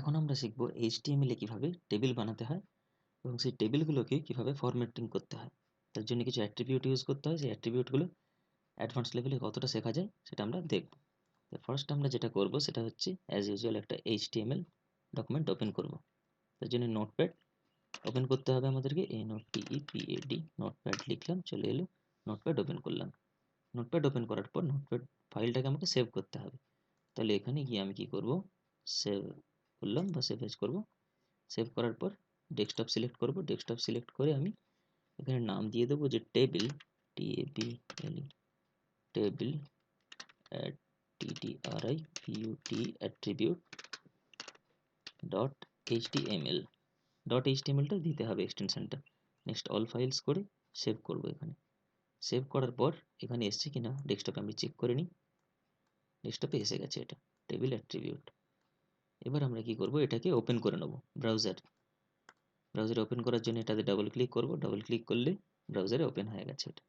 এখন আমরা শিখব এইচটিএমএল এ কিভাবে টেবিল বানাতে হয় এবং সেই টেবিলগুলোকে কিভাবে ফরম্যাটিং করতে হয়। তার জন্য কিছু অ্যাট্রিবিউট ইউজ করতে হয়। সেই অ্যাট্রিবিউটগুলো অ্যাডভান্স লেভেলে কতটা শেখা যায় সেটা আমরা দেখব। তো ফার্স্ট আমরা যেটা করব সেটা হচ্ছে অ্যাজ ইউজুয়াল একটা এইচটিএমএল ডকুমেন্ট ওপেন করব। তার জন্য নোটপ্যাড ওপেন করতে হবে আমাদেরকে। NOTEPAD নোটপ্যাড লিখলাম, চলে এলো। নোটপ্যাড ওপেন করলাম। নোটপ্যাড ওপেন করার পর নোটপ্যাড ফাইলটাকে আমাকে সেভ করতে হবে। তাহলে এখানে গিয়ে আমি কি করব, সেভ করলাম বা সেভ এজ করব। সেভ করার পর ডেস্কটপ সিলেক্ট করব। ডেস্কটপ সিলেক্ট করে আমি এখানে নাম দিয়ে দেবো যে table, TABLE, table attribute dot HTML. Dot এইচটিএমএলটা দিতে হবে এক্সটেনশনটা। নেক্সট অল ফাইলস করে সেভ করব। এখানে সেভ করার পর এখানে এসছে কিনা ডেস্কটপে আমি চেক করে নিই। ডেস্কটপে এসে গেছে এটা টেবিল অ্যাট্রিবিউট। এবার আমরা কি করব, এটাকে ওপেন করে নেব ব্রাউজারে ওপেন করার জন্য এটাতে ডাবল ক্লিক করব। ডাবল ক্লিক করলে ব্রাউজারে ওপেন হয়ে গেছে এটা।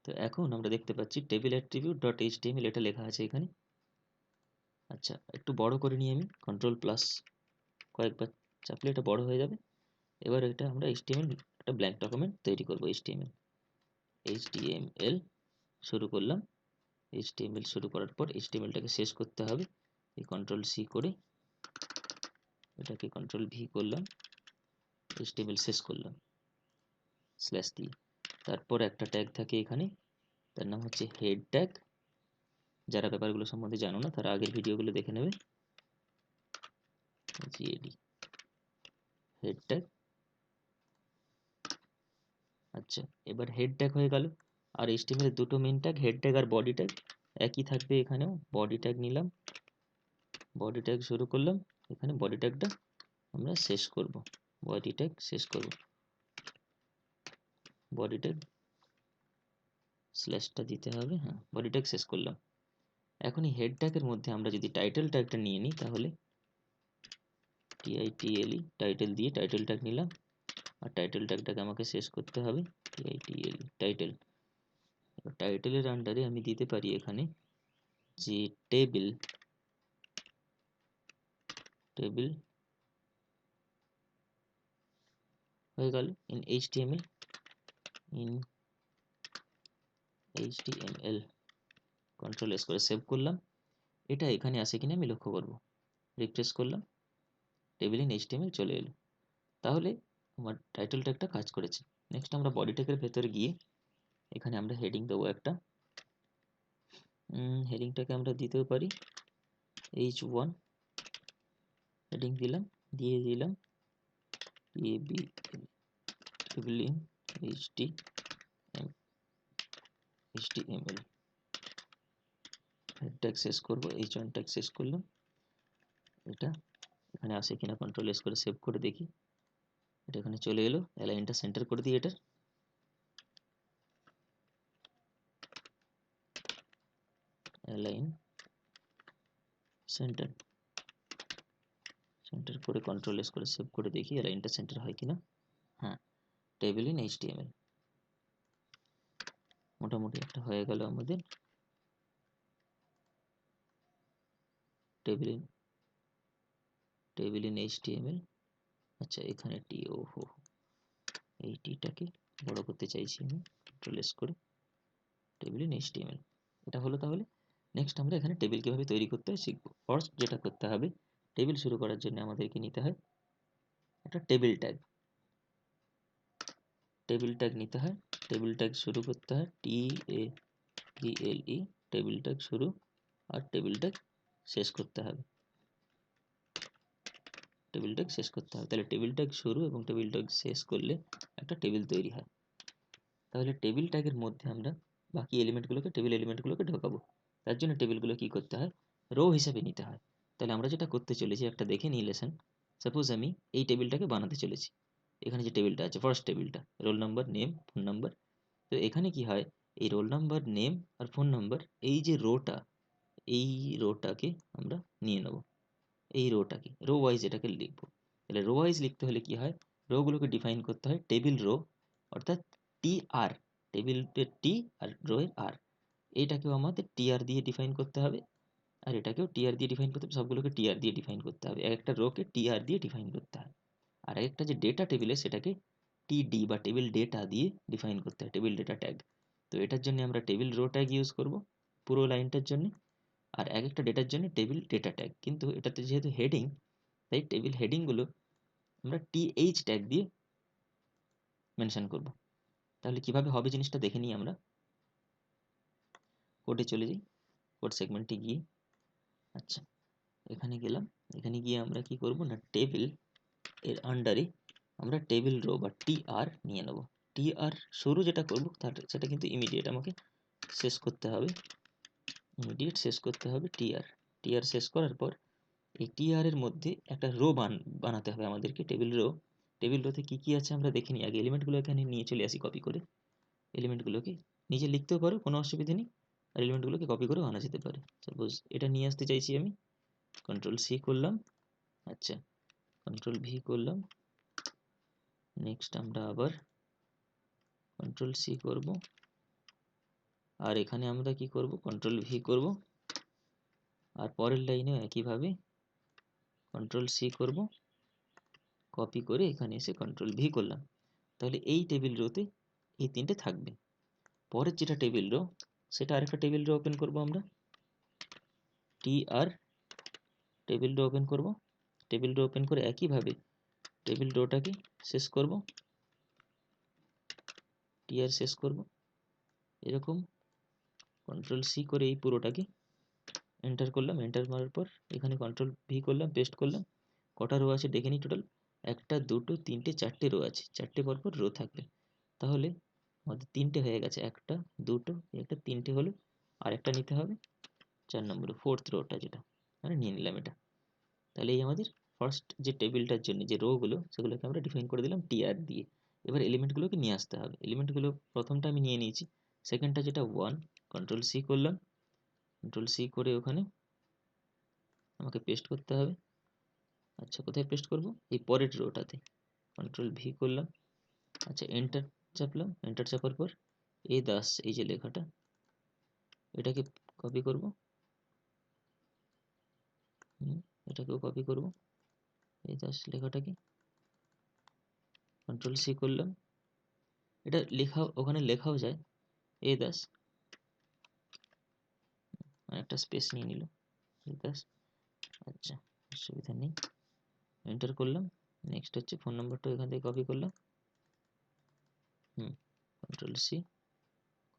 তো এখন আমরা দেখতে পাচ্ছি টেবিল অ্যাট্রিবিউট ডট এইচটিএমএল এটা লেখা আছে এখানে। আচ্ছা, একটু বড় করে নিয়ে আমি কন্ট্রোল প্লাস কয়েকবার চাপলে এটা বড় হয়ে যাবে। এবার এটা আমরা এইচটিএমএল একটা ব্ল্যাঙ্ক ডকুমেন্ট তৈরি করব। এইচটিএমএল শুরু করলাম। এইচটিএমএল শুরু করার পর এইচটিএমএলটাকে শেষ করতে হবে। এই কন্ট্রোল সি করে এটাকে কন্ট্রোল ভি করলাম, এইচটিএমএল শেষ করলাম স্ল্যাশ দিয়ে। তারপর একটা ট্যাগ থাকে এখানে, তার নাম হচ্ছে হেড ট্যাগ। যারা ব্যাপারগুলো সম্বন্ধে জানো না তারা আগের ভিডিওগুলো দেখে নেবে। GAD head tag. আচ্ছা, এবার হেড ট্যাগ হয়ে গেল। আর এইচটিএমএল এর দুটো মেইন ট্যাগ, হেড ট্যাগ আর বডি ট্যাগ, একই থাকবে এখানেও। বডি ট্যাগ নিলাম, বডি ট্যাগ শুরু করলাম। এখানে বডি ট্যাগটা আমরা শেষ করব। বডি ট্যাগ শেষ করব, বডি ট্যাগ স্ল্যাশটা দিতে হবে। হ্যাঁ, বডি ট্যাগ শেষ করলাম। এখন এই হেড ট্যাগের মধ্যে আমরা যদি টাইটেল ট্যাগটা নিয়ে নিই তাহলে TITLE টাইটেল দিয়ে টাইটেল ট্যাগ নিলাম। আর টাইটেল ট্যাগটাকে আমাকে শেষ করতে হবে। TITLE title. টাইটেলের আন্ডারে আমি দিতে পারি এখানে যে টেবিল হয়ে গেল ইন HTML। কন্ট্রোল এস করে সেভ করলাম। এটা এখানে আসে কিনা আমি লক্ষ্য করব। রিফ্রেশ করলাম, টেবিল ইন HTML চলে এলো। তাহলে আমার টাইটেল ট্যাগটা কাজ করেছে। নেক্সট আমরা বডি ট্যাগের ভেতরে গিয়ে এখানে আমরা হেডিং দেবো একটা। হেডিংটাকে আমরা দিতেও পারি H1 হেডিং দিলাম, দিয়ে দিলাম table in HTML। Head tag শেষ করব, H1 ট্যাগ শেষ করলাম। এটা এখানে আসে কিনা কন্ট্রোল এস করে সেভ করে দেখি। এটা এখানে চলে এলো। অ্যালাইনটা সেন্টার করে দিই। এটার অ্যালাইন সেন্টার করে কন্ট্রোল এস করে সেভ করে দেখি অ্যালাইনটা সেন্টার হয় কিনা। হ্যাঁ, টেবিল ইন HTML মোটামুটি একটা হয়ে গেল আমাদের। Table in HTML। আচ্ছা, এখানে টি, ওহো, এই টিটাকে বড় করতে চাইছি আমি। কন্ট্রোল এস করে টেবিল ইন HTML এটা হলো। তাহলে নেক্সট আমরা এখানে টেবিল কিভাবে তৈরি করতে হয় শিখবো। ফার্স্ট যেটা করতে হবে, টেবিল শুরু করার জন্য আমাদেরকে নিতে হয় একটা টেবিল ট্যাগ। নিতে হয়, টেবিল ট্যাগ শুরু করতে হয় TABLE, টেবিল ট্যাগ শুরু, আর টেবিল ট্যাগ শেষ করতে হবে। তাহলে টেবিল ট্যাগ শুরু এবং টেবিল ট্যাগ শেষ করলে একটা টেবিল তৈরি হয়। তাহলে টেবিল ট্যাগের মধ্যে আমরা বাকি এলিমেন্টগুলোকে, টেবিল এলিমেন্টগুলোকে ঢোকাবো। তার জন্য টেবিলগুলো কি করতে হয়, রো হিসাবে নিতে হয়। তাহলে আমরা যেটা করতে চলেছি একটা দেখে নিই লেসন। সাপোজ আমি এই টেবিলটাকে বানাতে চলেছি। এখানে যে টেবিলটা আছে, ফার্স্ট টেবিলটা, roll number, name, phone number. তো এখানে কি হয়, এই রোল নাম্বার, নেম আর ফোন নাম্বার, এই যে রোটাকে আমরা নিয়ে নেব। এই রোটাকে রো ওয়াইজ এটাকে লিখবো। তাহলে রো ওয়াইজ লিখতে হলে কি হয়, রোগুলোকে ডিফাইন করতে হয় টেবিল রো, অর্থাৎ TR, টেবিলের T আর রো এর R। এইটাকেও আমাদের TR দিয়ে ডিফাইন করতে হবে। আর এটাকেও টিআর দিয়ে ডিফাইন করতে হবে, সবগুলোকে টিআর দিয়ে ডিফাইন করতে হবে, এক একটা রোকে টিআর দিয়ে ডিফাইন করতে হয়। আর একটা যে ডেটা টেবিলে সেটাকে টিডি বা টেবিল ডেটা দিয়ে ডিফাইন করতে হয়, টেবিল ডেটা ট্যাগ। তো এটার জন্য আমরা টেবিল রো ট্যাগ ইউজ করব পুরো লাইনটার জন্য, আর এক একটা ডেটার জন্য টেবিল ডেটা ট্যাগ। কিন্তু এটাতে যেহেতু হেডিং, তাই টেবিল হেডিংগুলো আমরা টিএইচ ট্যাগ দিয়ে মেনশন করব। তাহলে কিভাবে হবে জিনিসটা দেখে নিই আমরা। কোডে চলে যাই, কোড সেগমেন্টে গিয়ে, আচ্ছা এখানে গেলাম, এখানে গিয়ে আমরা কি করব না, টেবিল এর আন্ডারে আমরা টেবিল রো বা টিআর নিয়ে নেব। টিআর শুরু যেটা করব সেটা কিন্তু ইমিডিয়েট আমাকে শেষ করতে হবে, ইমিডিয়েট শেষ করতে হবে টিআর। টিআর শেষ করার পর এই টিআর এর মধ্যে একটা রো বানাতে হবে আমাদেরকে, টেবিল রো। টেবিল রোতে কি কি আছে আমরা দেখে নিই আগে। এলিমেন্টগুলো এখানে নিয়ে চলে আসি কপি করে, এলিমেন্টগুলোকে নিজে লিখতেও পারো, কোনো অসুবিধা নেই, আর এলিমেন্টগুলোকে কপি করেও আনা যেতে পারে। সাপোজ এটা নিয়ে আসতে চাইছি আমি, কন্ট্রোল সি করলাম, আচ্ছা কন্ট্রোল ভি করলাম, নেক্সট আমরা আবার কন্ট্রোল সি করব, আর এখানে আমরা কি করব, কন্ট্রোল ভি করব, আর পরের লাইনে একইভাবে কন্ট্রোল সি করব, কপি করে এখানে এসে কন্ট্রোল ভি করলাম। তাহলে এই টেবিল রোতে এই তিনটে থাকবে। পরের যেটা টেবিল রো, সেটা আরেকটা টেবিল রো ওপেন করব আমরা, টিআর টেবিল রো ওপেন করব। টেবিল রো ওপেন করে একইভাবে টেবিল রোটাকে শেষ করব, টিআর শেষ করব, এরকম কন্ট্রোল সি করে এই পুরোটাকে এন্টার করলাম। এন্টার মারার পর এখানে কন্ট্রোল ভি করলাম, পেস্ট করলাম। কটা রো আছে দেখে নিই, টোটাল 1 2 3 4টে রো আছে, 4টে পরপর রো থাকবে। তাহলে আমাদের 3টে হয়ে গেছে, 1 2 একটা 3টে হলো, আর একটা নিতে হবে 4 নম্বরে, ফোর্থ রোটা যেটা মানে নিয়ে নিলাম এটা। তাহলে এই আমাদের ফার্স্ট যে টেবিলটার জন্য যে রো গুলো, সেগুলোকে আমরা ডিফাইন করে দিলাম টিআর দিয়ে। এবার এলিমেন্টগুলোকে নিয়ে আসতে হবে। এলিমেন্টগুলো প্রথমটা আমি নিয়ে নিয়েছি, সেকেন্ডটা যেটা 1, কন্ট্রোল সি করলাম, কন্ট্রোল সি করে ওখানে আমাকে পেস্ট করতে হবে। আচ্ছা কোথায় পেস্ট করব, এই পরের রোটাতে, কন্ট্রোল ভি করলাম, আচ্ছা এন্টার চাপলাম। এন্টার চাপার পর এই দাস, এই যে লেখাটা, এটাকে কপি করব, এটাকেও কপি করব, এই দাস লেখাটাকে কন্ট্রোল সি করলাম। এটা লেখা ওখানে লেখাও যায়, এই দাস, একটা স্পেস নিয়ে নিল, এই দাস, আচ্ছা অসুবিধা নেই। এন্টার করলাম। নেক্সট হচ্ছে ফোন নাম্বারটা এখান থেকে কপি করলাম, কন্ট্রোল সি,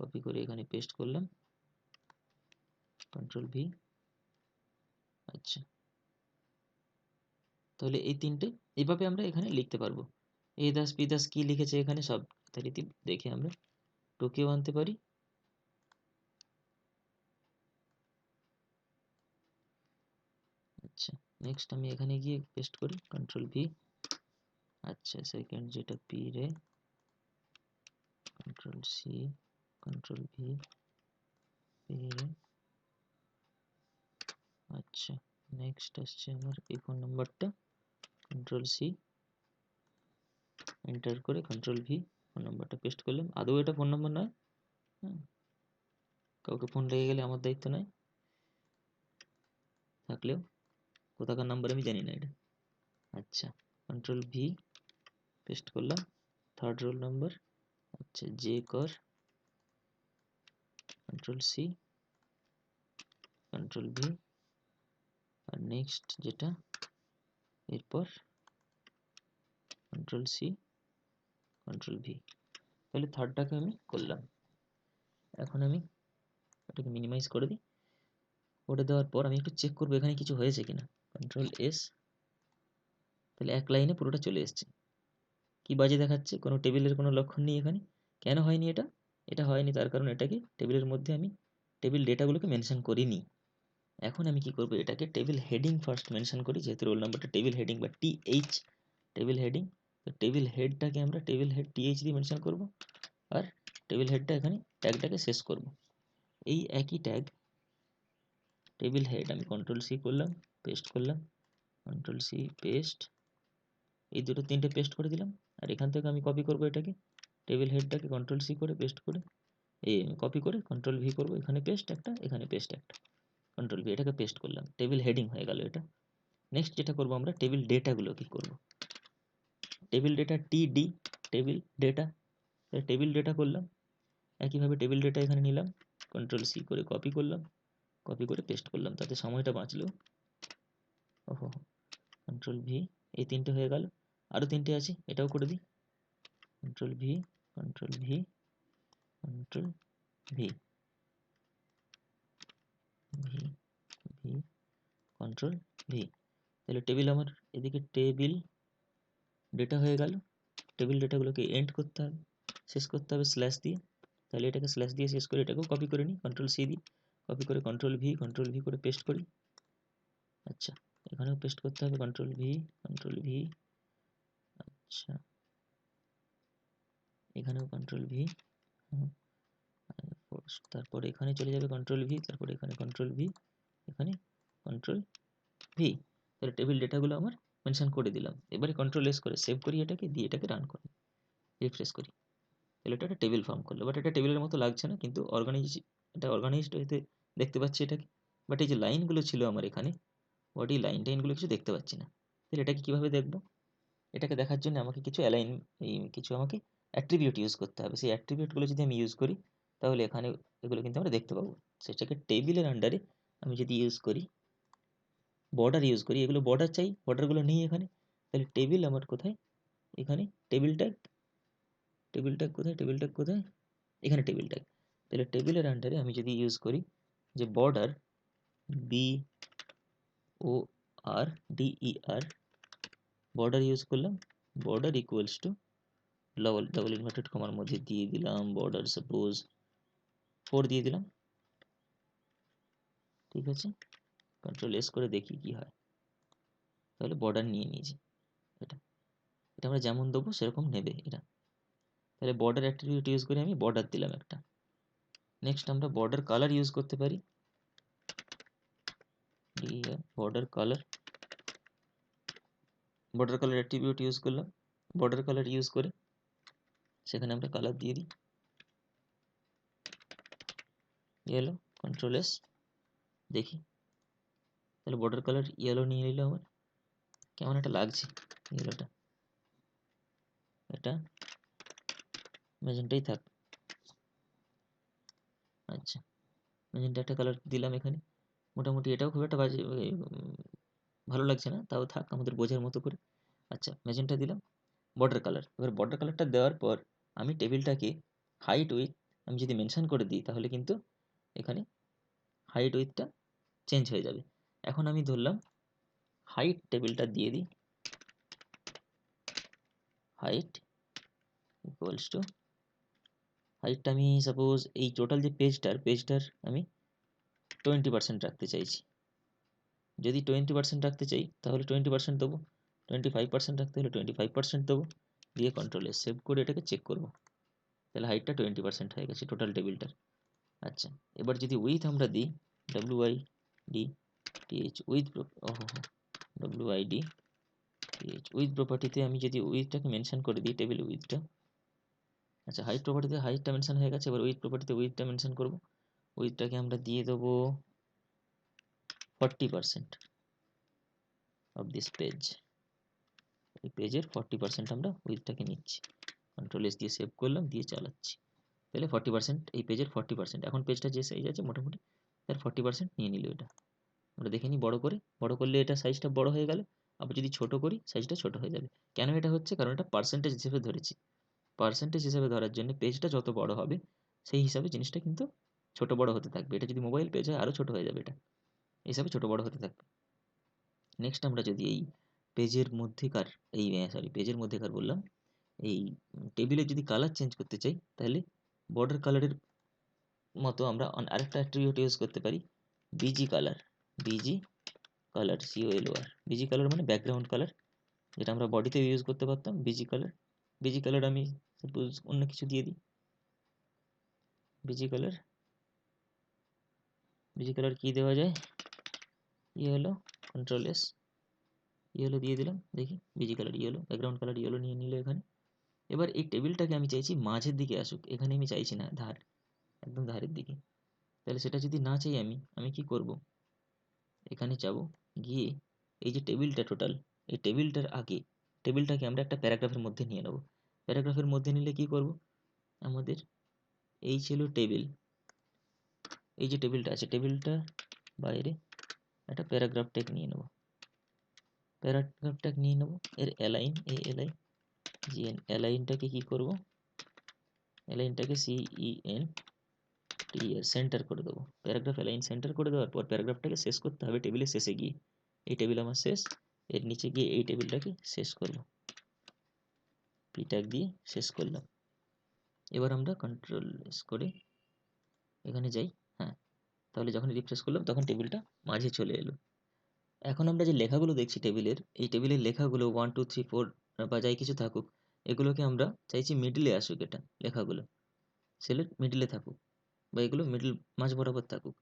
কপি করে এখানে পেস্ট করলাম, কন্ট্রোল ভি। আচ্ছা তাহলে এই তিনটে এইভাবে আমরা এখানে লিখতে পারবো। এই দাস পি দাস কি লিখেছে এখানে সব যথারীতি দেখে আমরা টুকেও আনতে পারি। আচ্ছা নেক্সট আমি এখানে গিয়ে পেস্ট করি, কন্ট্রোল ভি। আচ্ছা সেকেন্ড যেটা পি রে, কন্ট্রোল সি, কন্ট্রোল ভি, পি রে। আচ্ছা নেক্সট আসছে আমার এই ফোন নাম্বারটা, কন্ট্রোল সি, এন্টার করে কন্ট্রোল ভি, ফোন নাম্বারটা পেস্ট করলাম। আদৌ এটা ফোন নাম্বার নয়, কাউকে ফোন লেগে গেলে আমার দায়িত্ব নয়, থাকলেও কোথাকার নাম্বার আমি জানি না এটা। আচ্ছা কন্ট্রোল ভি, পেস্ট করলাম, থার্ড রোল নাম্বার, আচ্ছা জে কর, কন্ট্রোল সি, কন্ট্রোল ভি, আর নেক্সট যেটা এরপর কন্ট্রোল সি, কন্ট্রোল ভি। তাহলে থার্ডটাকে আমি করলাম। এখন আমি এটাকে মিনিমাইজ করে দিই। করে দেওয়ার পর আমি একটু চেক করবো এখানে কিছু হয়েছে কিনা, কন্ট্রোল এস। তাহলে এক লাইনে পুরোটা চলে এসছে। কি বাজে দেখাচ্ছে, কোনো টেবিলের কোনো লক্ষণ নেই এখানে। কেন হয়নি এটা, এটা হয়নি তার কারণ এটাকে টেবিলের মধ্যে আমি টেবিল ডেটাগুলোকে মেনশন করিনি। এখন আমি কি করব, এটাকে টেবিল হেডিং ফার্স্ট মেনশন করি, যেহেতু রোল নাম্বারটা টেবিল হেডিং বা টিএইচ টেবিল হেডিং। তো টেবিল হেডটাকে আমরা টেবিল হেড টিএইচ দিয়ে মেনশন করব, আর টেবিল হেডটা এখানে ট্যাগটাকে শেষ করব। এই একই ট্যাগ টেবিল হেড আমি কন্ট্রোল সি করলাম, পেস্ট করলাম, কন্ট্রোল সি পেস্ট, এই দুটো তিনটে পেস্ট করে দিলাম। আর এখান থেকে আমি কপি করব এটাকে, টেবিল হেডটাকে কন্ট্রোল সি করে পেস্ট করে, এই কপি করে কন্ট্রোল ভি করব, এখানে পেস্ট একটা, এখানে পেস্ট একটা। কন্ট্রোল ভি, এটাকে পেস্ট করলাম, টেবিল হেডিং হয়ে গেল এটা। নেক্সট যেটা করবো আমরা টেবিল ডেটাগুলো কি করব, টেবিল ডেটা টিডি, টেবিল ডেটা, টেবিল ডেটা করলাম, একইভাবে টেবিল ডেটা এখানে নিলাম, কন্ট্রোল সি করে কপি করলাম, কপি করে পেস্ট করলাম, তাতে সময়টা বাঁচলো। ওহো, কন্ট্রোল ভি, এই তিনটে হয়ে গেল, আরও তিনটে আছে, এটাও করে দিই, control V, control V, control V, V, V, control V. তাহলে টেবিল আমার এদিকে টেবিল ডেটা হয়ে গেল, টেবিল ডেটাগুলোকে এন্ড করতে হবে, শেষ করতে হবে স্ল্যাশ দিয়ে, তাহলে এটাকে স্ল্যাশ দিয়ে শেষ করে এটাকেও কপি করে নিই, কন্ট্রোল সি দিই, কপি করে কন্ট্রোল ভি করে পেস্ট করি। আচ্ছা, এখানেও পেস্ট করতে হবে, কন্ট্রোল ভি, কন্ট্রোল ভি, আচ্ছা এখানেও কন্ট্রোল ভি, তারপরে এখানে চলে যাবে কন্ট্রোল ভি, তারপরে এখানে কন্ট্রোল ভি, এখানে কন্ট্রোল ভি। তাহলে টেবিল ডেটাগুলো আমার মেনশন করে দিলাম। এবারে কন্ট্রোল এস করে সেভ করি এটাকে, দিয়ে এটাকে রান করি, রিফ্রেশ করি, তাহলে এটা একটা টেবিল ফর্ম করলো। বাট এটা টেবিলের মতো লাগছে না, কিন্তু এটা অর্গানাইজড হইতে দেখতে পাচ্ছি এটাকে। বাট এই যে লাইনগুলো ছিল আমার এখানে, বডি লাইন টাইনগুলো কিছু দেখতে পাচ্ছি না। তাহলে এটাকে কীভাবে দেখবো, এটাকে দেখার জন্য আমাকে কিছু কিছু আমাকে অ্যাট্রিবিউট ইউজ করতে হবে। সেই অ্যাট্রিবিউটগুলো যদি আমি ইউজ করি তাহলে এখানে এগুলো কিন্তু আমরা দেখতে পাবো। সেটাকে টেবিলের আন্ডারে আমি যদি ইউজ করি, বর্ডার ইউজ করি, এগুলো বর্ডার চাই, বর্ডারগুলো নেই এখানে, তাহলে টেবিল আমার কোথায়, এখানে টেবিল ট্যাগ, টেবিল ট্যাগ কোথায়, টেবিল ট্যাগ কোথায়, এখানে টেবিল ট্যাগ। তাহলে টেবিলের আন্ডারে আমি যদি ইউজ করি যে বর্ডার, BORDER, বর্ডার ইউজ করলাম, border equals to double inverted কমার মধ্যে দিয়ে দিলাম বর্ডার সাপোজ 4 দিয়ে দিলাম, ঠিক আছে। কন্ট্রোল এস করে দেখি কি হয়, তাহলে বর্ডার নিয়ে নিয়েছি, এটা এটা আমরা যেমন দেবো সেরকম নেবে এটা। তাহলে বর্ডার অ্যাট্রিবিউট ইউজ করে আমি বর্ডার দিলাম একটা। নেক্সট আমরা বর্ডার কালার ইউজ করতে পারি, border colour, border colour attribute use করলাম, বর্ডার কালার ইউজ করে সেখানে আমরা কালার দিয়ে দিই ইয়েলো, কন্ট্রোল এস, দেখি তাহলে বর্ডার কালার ইয়েলো নিয়ে নিল আমার, কেমন একটা লাগছে ইয়েলোটা, এটা ম্যাজেন্টাই থাক, আচ্ছা ম্যাজেন্টা একটা কালার দিলাম এখানে, মোটামুটি এটাও খুব একটা বাজে ভালো লাগছে না, তাও থাক আমাদের বোঝার মতো করে। আচ্ছা ম্যাজেন্টা দিলাম, বর্ডার কালার, এবার বর্ডার কালারটা দেওয়ার পর আমি টেবিলটাকে হাইট উইথ আমি যদি মেনশন করে দিই তাহলে কিন্তু এখানে হাইট উইথটা চেঞ্জ হয়ে যাবে। এখন আমি ধরলাম হাইট টেবিলটা দিয়ে দিই, হাইট ইকুয়ালস টু, হাইটটা আমি সাপোজ এই টোটাল যে পেজটার আমি 20% রাখতে চাইছি। যদি 20% রাখতে চাই তাহলে 20% দেবো, 25% রাখতে হলে 25% দেবো, দিয়ে কন্ট্রোলে সেভ করে এটাকে চেক করব, তাহলে হাইটটা 20% হয়ে গেছে টোটাল টেবিলটার। আচ্ছা এবার যদি উইথ আমরা দিই WIDTH উইথ, WIDTH উইথ প্রপার্টিতে আমি যদি উইথটাকে মেনশন করে দিই, টেবিল উইথটা, আচ্ছা হাইট প্রপার্টিতে হাইটটা মেনশন হয়ে গেছে, এবার উইথ প্রপার্টিতে উইথটা মেনশন করব, উইথটাকে আমরা দিয়ে দেবো 40% অফ দিস পেজ, এই পেজের 40% আমরা উইথটাকে নিচ্ছি, কন্ট্রোল এস দিয়ে সেভ করলাম, দিয়ে চালাচ্ছি, তাহলে 40% এই পেজের 40%, এখন পেজটা যে সাইজ আছে মোটামুটি তার 40% নিয়ে নিল এটা। আমরা দেখে নিই বড় করলে এটা সাইজটা বড় হয়ে গেল, আবার যদি ছোট করি সাইজটা ছোট হয়ে যাবে। কেন এটা হচ্ছে, কারণ এটা পার্সেন্টেজ হিসেবে ধরেছি, পার্সেন্টেজ হিসেবে ধরার জন্য পেজটা যত বড় হবে সেই হিসাবে জিনিসটা কিন্তু ছোট বড় হতে থাকবে। এটা যদি মোবাইল পেজ হয় আরও ছোট হয়ে যাবে, এটা এই হিসাবে ছোট বড় হতে থাকবে। নেক্সট আমরা যদি এই পেজের মধ্যেকার পেজের মধ্যেকার বললাম, এই টেবিলে যদি কালার চেঞ্জ করতে চাই তাহলে বর্ডার কালারের মতো আমরা আরেকটা অ্যাট্রিবিউট ইউজ করতে পারি, বিজি কালার, বিজি কালার মানে ব্যাকগ্রাউন্ড কালার, যেটা আমরা বডিতে ইউজ করতে পারতাম। বিজি কালার আমি সাপোজ অন্য কিছু দিয়ে দিই, বিজি কালার কি দেওয়া যায়, ইয়েলো, কন্ট্রোল এস, ইয়েলো দিয়ে দিলাম, দেখি busy colour yellow, background colour yellow নিয়ে নিল এখানে। এবার এই টেবিলটাকে আমি চাইছি মাঝের দিকে আসুক, এখানে আমি চাইছি না একদম ধারের দিকে। তাহলে সেটা যদি না চাই আমি কি করব, এখানে যাব, গিয়ে এই যে টেবিলটা টোটাল, এই টেবিলটার আগে টেবিলটাকে আমরা একটা প্যারাগ্রাফের মধ্যে নিয়ে নেব। প্যারাগ্রাফের মধ্যে নিলে কি করব, আমাদের এই ছিল টেবিল, এই যে টেবিলটা আছে টেবিলটা বাইরে একটা প্যারাগ্রাফ ট্যাগ নিয়ে নেব। প্যারাগ্রাফ ট্যাগ নিয়ে নেব, এর অ্যালাইন এএলআই জিএন, অ্যালাইনটাকে কি করব, অ্যালাইনটাকে সিইএন টি এর সেন্টার করে দেবো। প্যারাগ্রাফ অ্যালাইন সেন্টার করে দেওয়ার পর প্যারাগ্রাফটাকে শেষ করতে হবে টেবিলের শেষে গিয়ে। এই টেবিল আমার শেষ, এর নিচে গিয়ে এই টেবিলটাকে শেষ করব, পি ট্যাগ দিয়ে শেষ করলাম। এবার আমরা কন্ট্রোল এস করে এখানে যাই। হ্যাঁ, তাহলে যখন রিফ্রেশ করলাম তখন টেবিলটা মাঝে চলে এলো। এখন আমরা যে লেখাগুলো দেখছি টেবিলের, এই টেবিলের লেখাগুলো 1 2 3 4 বা যাই কিছু থাকুক, এগুলোকে আমরা চাইছি মিডলে আসুক, এটা লেখাগুলো সেলের মিডলে থাকুক বা এগুলো মিডল মাঝ বরাবর থাকুক।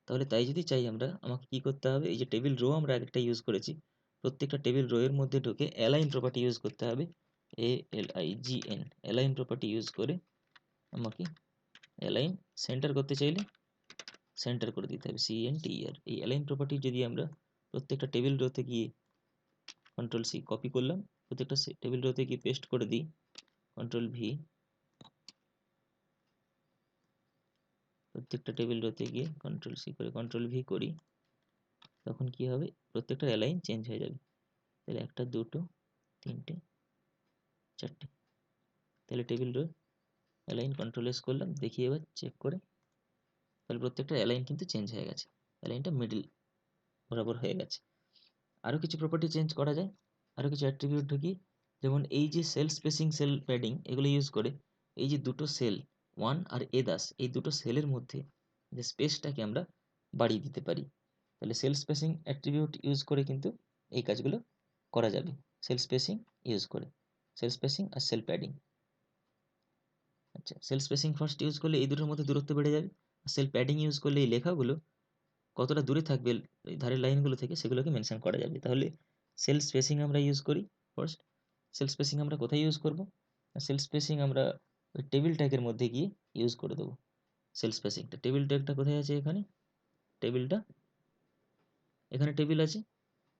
তাহলে তাই যদি চাই আমরা, আমাকে কি করতে হবে, এই যে টেবিল রো আমরা একটা ইউজ করেছি, প্রত্যেকটা টেবিল রো এর মধ্যে ঢুকে অ্যালাইন প্রপার্টি ইউজ করতে হবে, ALIGN অ্যালাইন প্রপার্টি ইউজ করে আমাকে অ্যালাইন সেন্টার করতে চাইলে সেন্টার করে দিতে হবে, CNTR। এই অ্যালাইন প্রপার্টি যদি আমরা প্রত্যেকটা টেবিল রোতে গিয়ে কন্ট্রোল সি কপি করলাম, প্রত্যেকটা টেবিল রোতে গিয়ে পেস্ট করে দিই, কন্ট্রোল ভি, প্রত্যেকটা টেবিল রোতে গিয়ে কন্ট্রোল সি করে কন্ট্রোল ভি করি, তখন কি হবে, প্রত্যেকটা অ্যালাইন চেঞ্জ হয়ে যাবে। তাহলে 1 2 3 4, তাহলে table row align control S করলাম, দেখি এবার চেক করে, তাহলে প্রত্যেকটা অ্যালাইন কিন্তু চেঞ্জ হয়ে গেছে, অ্যালাইনটা মিডল বরাবর হয়ে গেছে। আরও কিছু প্রপার্টি চেঞ্জ করা যায়, আরও কিছু অ্যাট্রিবিউট ঢুকি, যেমন এই যে সেল স্পেসিং, সেল প্যাডিং, এগুলো ইউজ করে এই যে দুটো সেল 1 আর A10, এই দুটো সেলের মধ্যে যে স্পেসটাকে আমরা বাড়িয়ে দিতে পারি। তাহলে সেল স্পেসিং অ্যাট্রিবিউট ইউজ করে কিন্তু এই কাজগুলো করা যাবে, সেল স্পেসিং ইউজ করে, সেল স্পেসিং আর সেল প্যাডিং। আচ্ছা, সেল স্পেসিং ফার্স্ট ইউজ করলে এই দুটোর মধ্যে দূরত্ব বেড়ে যাবে, আর সেল প্যাডিং ইউজ করলে এই লেখাগুলো কতটা দূরে থাকবে এই ধারের লাইনগুলো থেকে সেগুলোকে মেনশন করা যাবে। তাহলে সেল স্পেসিং আমরা ইউজ করি ফার্স্ট। সেল স্পেসিং আমরা কোথায় ইউজ করব, সেল স্পেসিং আমরা ওই টেবিল ট্যাগের মধ্যে গিয়ে ইউজ করে দেবো। সেল স্পেসিংটা, টেবিল ট্যাগটা কোথায় আছে, এখানে টেবিলটা, এখানে টেবিল আছে,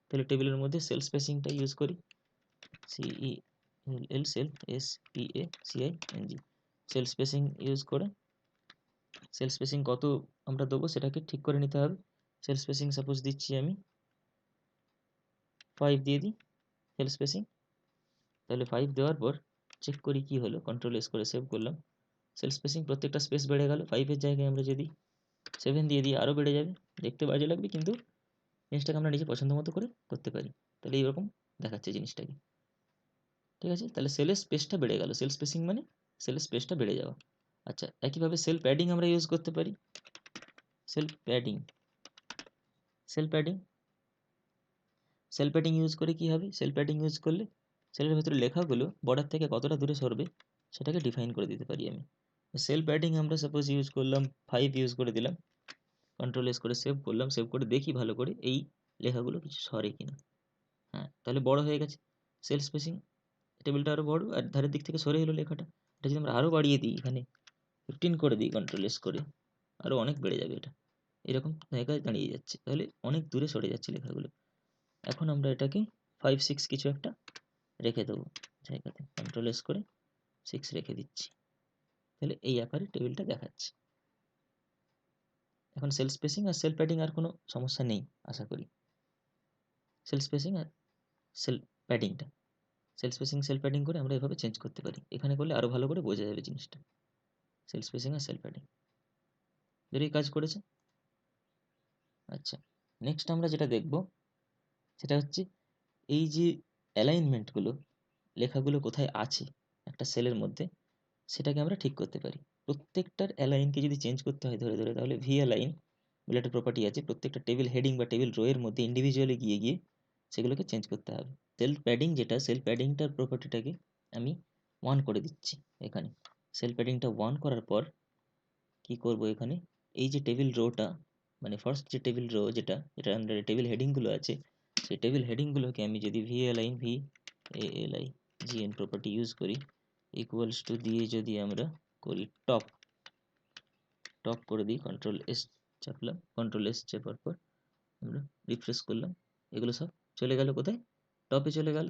তাহলে টেবিলের মধ্যে সেল স্পেসিংটা ইউজ করি, CELL cell SPACING, cell spacing use করে সেল স্পেসিং কত আমরা দেবো সেটাকে ঠিক করে নিতে হবে। সেল স্পেসিং সাপোজ দিচ্ছি আমি 5 দিয়ে দিই সেল স্পেসিং, তাহলে 5 দেওয়ার পর চেক করি কি হলো, কন্ট্রোল এস করে সেভ করলাম। সেল স্পেসিং প্রত্যেকটা স্পেস বেড়ে গেল, 5 এর জায়গায় আমরা যদি 7 দিয়ে দিই আরও বেড়ে যাবে, দেখতে বাজে লাগবে কিন্তু জিনিসটাকে আমরা নিজে পছন্দ মতো করে করতে পারি। তাহলে এইরকম দেখাচ্ছে জিনিসটাকে, ঠিক আছে। তাহলে সেলের স্পেসটা বেড়ে গেল, সেল স্পেসিং মানে সেলের স্পেসটা বেড়ে যাওয়া। আচ্ছা, একইভাবে সেল প্যাডিং আমরা ইউজ করতে পারি, sell padding, sell padding, sell padding use করে কি হবে, সেল প্যাডিং ইউজ করলে সেলের ভেতরে লেখাগুলো বর্ডার থেকে কতটা দূরে সরবে সেটাকে ডিফাইন করে দিতে পারি আমি। সেল প্যাডিং আমরা সাপোজ ইউজ করলাম 5 ইউজ করে দিলাম, কন্ট্রোল এস করে সেভ করলাম, সেভ করে দেখি ভালো করে এই লেখাগুলো কিছু সরে কিনা। হ্যাঁ, তাহলে বড় হয়ে গেছে সেল স্পেসিং, টেবিলটা আরও বড় আর ধারের দিক থেকে সরে এলো লেখাটা। এটা যদি আমরা আরও বাড়িয়ে দিই, এখানে 15 করে দিই কন্ট্রোল এস করে, আরও অনেক বেড়ে যাবে এটা, এরকম জায়গায় দাঁড়িয়ে যাচ্ছে, তাহলে অনেক দূরে সরে যাচ্ছে লেখাগুলো। এখন আমরা এটাকে 5 6 কিছু একটা রেখে দেবো জায়গাতে, কন্ট্রোল এস করে 6 রেখে দিচ্ছি, তাহলে এই আকারে টেবিলটা দেখাচ্ছে। এখন সেল স্পেসিং আর সেল প্যাডিং আর কোনো সমস্যা নেই আশা করি। সেল স্পেসিং আর সেল প্যাডিংটা, সেল স্পেসিং সেল প্যাডিং করে আমরা এভাবে চেঞ্জ করতে পারি, এখানে করলে আরও ভালো করে বোঝা যাবে জিনিসটা। সেল স্পেসিং আর সেল প্যাডিং যদি কাজ করেছে। আচ্ছা, নেক্সট আমরা যেটা দেখব সেটা হচ্ছে এই যে অ্যালাইনমেন্টগুলো, লেখাগুলো কোথায় আছে একটা সেলের মধ্যে সেটাকে আমরা ঠিক করতে পারি। প্রত্যেকটার অ্যালাইনকে যদি চেঞ্জ করতে হয় ধরে ধরে, তাহলে ভি অ্যালাইন বলে একটা প্রপার্টি আছে, প্রত্যেকটা টেবিল হেডিং বা টেবিল রো এর মধ্যে ইন্ডিভিজুয়ালি গিয়ে গিয়ে সেগুলোকে চেঞ্জ করতে হবে। সেল প্যাডিং যেটা, সেল প্যাডিংটার প্রপার্টিটাকে আমি 1 করে দিচ্ছি এখানে। সেল প্যাডিংটা 1 করার পর কি করব, এখানে এই যে টেবিল রোটা মানে ফার্স্ট যে টেবিল রো যেটা যেটার আন্ডারে টেবিল হেডিংগুলো আছে, সেই টেবিল হেডিংগুলোকে আমি যদি V align GN property use করি, ইকুয়ালস টু দিয়ে যদি আমরা করি টপ, টপ করে দিই, কন্ট্রোল এস চাপলাম, কন্ট্রোল এস চাপার পর আমরা রিফ্রেশ করলাম, এগুলো সব চলে গেল কোথায়? টপে চলে গেল।